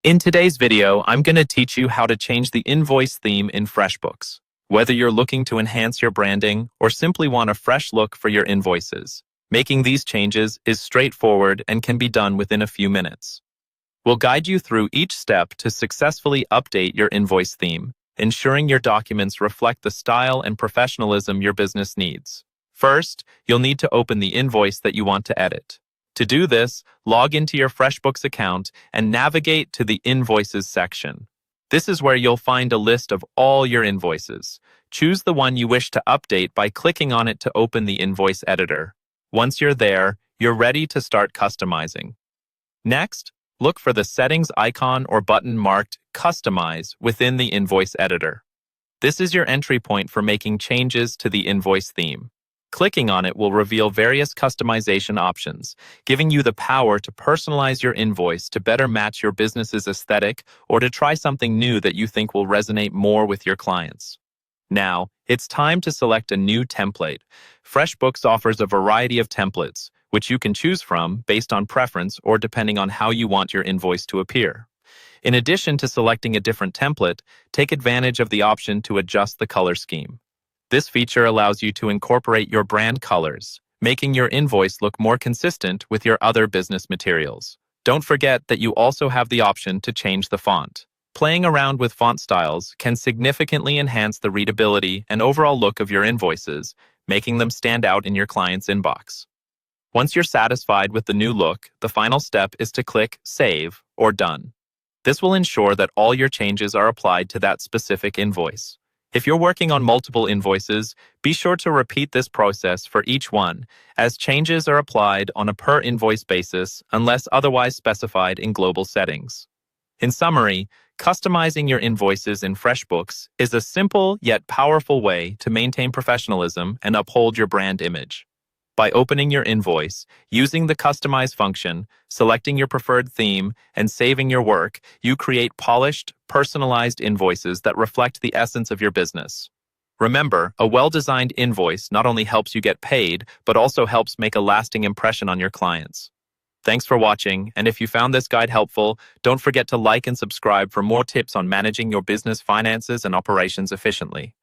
In today's video, I'm going to teach you how to change the invoice theme in Freshbooks. Whether you're looking to enhance your branding or simply want a fresh look for your invoices, making these changes is straightforward and can be done within a few minutes. We'll guide you through each step to successfully update your invoice theme, ensuring your documents reflect the style and professionalism your business needs. First, you'll need to open the invoice that you want to edit. To do this, log into your FreshBooks account and navigate to the Invoices section. This is where you'll find a list of all your invoices. Choose the one you wish to update by clicking on it to open the invoice editor. Once you're there, you're ready to start customizing. Next, look for the settings icon or button marked Customize within the invoice editor. This is your entry point for making changes to the invoice theme. Clicking on it will reveal various customization options, giving you the power to personalize your invoice to better match your business's aesthetic or to try something new that you think will resonate more with your clients. Now, it's time to select a new template. FreshBooks offers a variety of templates, which you can choose from based on preference or depending on how you want your invoice to appear. In addition to selecting a different template, take advantage of the option to adjust the color scheme. This feature allows you to incorporate your brand colors, making your invoice look more consistent with your other business materials. Don't forget that you also have the option to change the font. Playing around with font styles can significantly enhance the readability and overall look of your invoices, making them stand out in your client's inbox. Once you're satisfied with the new look, the final step is to click Save or Done. This will ensure that all your changes are applied to that specific invoice. If you're working on multiple invoices, be sure to repeat this process for each one, as changes are applied on a per-invoice basis unless otherwise specified in global settings. In summary, customizing your invoices in FreshBooks is a simple yet powerful way to maintain professionalism and uphold your brand image. By opening your invoice, using the Customize function, selecting your preferred theme, and saving your work, you create polished, personalized invoices that reflect the essence of your business. Remember, a well-designed invoice not only helps you get paid, but also helps make a lasting impression on your clients. Thanks for watching, and if you found this guide helpful, don't forget to like and subscribe for more tips on managing your business finances and operations efficiently.